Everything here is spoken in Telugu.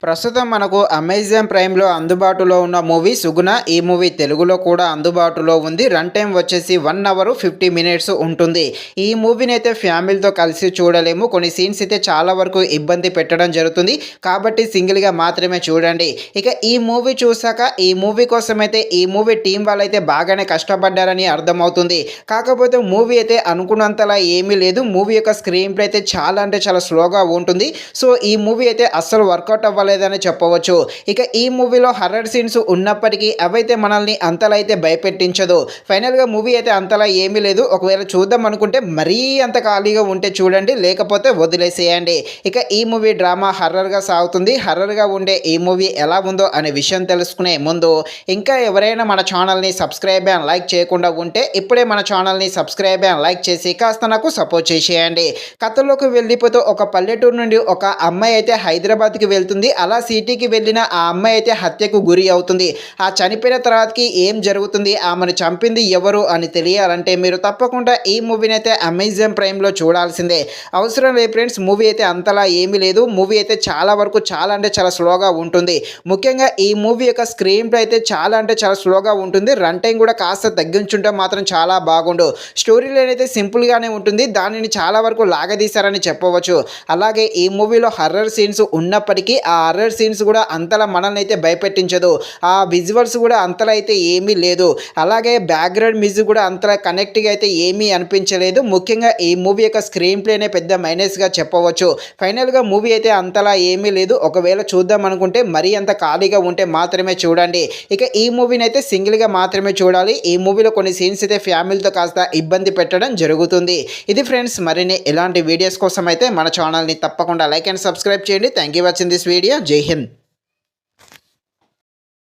ప్రస్తుతం మనకు అమెజాన్ ప్రైమ్‌లో అందుబాటులో ఉన్న మూవీ 'సుగుణ'. ఈ మూవీ తెలుగులో కూడా అందుబాటులో ఉంది. రన్ టైమ్ వచ్చేసి 1 అవర్ 50 మినిట్స్ ఉంటుంది. ఈ మూవీనైతే ఫ్యామిలీతో కలిసి చూడలేము. కొన్ని సీన్స్ అయితే చాలా వరకు ఇబ్బంది పెట్టడం జరుగుతుంది. కాబట్టి సింగిల్‌గా మాత్రమే చూడండి. ఇక ఈ మూవీ చూసాక ఈ మూవీ కోసమైతే ఈ మూవీ టీం వాళ్ళైతే బాగానే కష్టపడ్డారని అర్థమవుతుంది. కాకపోతే మూవీ అయితే అనుకున్నంతలా ఏమీ లేదు. మూవీ యొక్క స్క్రీన్ ప్లే అయితే చాలా అంటే చాలా స్లోగా ఉంటుంది. సో ఈ మూవీ అయితే అస్సలు వర్కౌట్ అవ్వలేదని చెప్పవచ్చు. ఇక ఈ మూవీలో హర్రర్ సీన్స్ ఉన్నప్పటికీ అవైతే మనల్ని అంతలా అయితే భయపెట్టించదు. ఫైనల్‌గా మూవీ అయితే అంతలా ఏమీ లేదు. ఒకవేళ చూద్దాం అనుకుంటే మరీ అంత ఖాళీగా ఉంటే చూడండి, లేకపోతే వదిలేసేయండి. ఇక ఈ మూవీ డ్రామా హర్రర్‌గా సాగుతుంది. హర్రర్‌గా ఉండే ఈ మూవీ ఎలా ఉందో అనే విషయం తెలుసుకునే ముందు ఇంకా ఎవరైనా మన ఛానల్‌ని సబ్స్క్రైబ్ అండ్ లైక్ చేయకుండా ఉంటే ఇప్పుడే మన ఛానల్‌ని సబ్స్క్రైబ్ అండ్ లైక్ చేసి కాస్త నాకు సపోర్ట్ చేసేయండి. కథలోకి వెళ్ళిపోతూ ఒక పల్లెటూరు నుండి ఒక అమ్మాయి అయితే హైదరాబాద్‌కి వెళ్తుంది. అలా సిటీకి వెళ్ళిన ఆ అమ్మాయి అయితే హత్యకు గురి అవుతుంది. ఆ చనిపోయిన తర్వాతకి ఏం జరుగుతుంది, ఆమెను చంపింది ఎవరు అని తెలియాలంటే మీరు తప్పకుండా ఈ మూవీని అయితే అమెజాన్ ప్రైమ్‌లో చూడాల్సిందే. అవసరం లేదు ఫ్రెండ్స్, మూవీ అయితే అంతలా ఏమీ లేదు. మూవీ అయితే చాలా వరకు చాలా అంటే చాలా స్లోగా ఉంటుంది. ముఖ్యంగా ఈ మూవీ యొక్క స్క్రీన్ ప్లే అయితే చాలా అంటే చాలా స్లోగా ఉంటుంది. రన్ టైం కూడా కాస్త తగ్గించుంటే మాత్రం చాలా బాగుండు. స్టోరీ లైన్ అయితే సింపుల్‌గానే ఉంటుంది. దానిని చాలా వరకు లాగదీశారని చెప్పవచ్చు. అలాగే ఈ మూవీలో హర్రర్ సీన్స్ ఉన్నప్పటికీ ఆ హర్రర్ సీన్స్ కూడా అంతలా మనల్ని అయితే భయపెట్టించదు. ఆ విజువల్స్ కూడా అంతలా అయితే ఏమీ లేదు. అలాగే బ్యాక్గ్రౌండ్ మ్యూజిక్ కూడా అంతలా కనెక్ట్‌గా అయితే ఏమీ అనిపించలేదు. ముఖ్యంగా ఈ మూవీ యొక్క స్క్రీన్ ప్లేనే పెద్ద మైనస్‌గా చెప్పవచ్చు. ఫైనల్‌గా మూవీ అయితే అంతలా ఏమీ లేదు. ఒకవేళ చూద్దాం అనుకుంటే మరీ అంత ఖాళీగా ఉంటే మాత్రమే చూడండి. ఇక ఈ మూవీని అయితే సింగిల్‌గా మాత్రమే చూడాలి. ఈ మూవీలో కొన్ని సీన్స్ అయితే ఫ్యామిలీతో కాస్త ఇబ్బంది పెట్టడం జరుగుతుంది. ఇది ఫ్రెండ్స్, మరిన్ని ఇలాంటి వీడియోస్ కోసం అయితే మన ఛానల్‌ని తప్పకుండా లైక్ అండ్ సబ్స్క్రైబ్ చేయండి. Thank you watching this video. జై హింద్.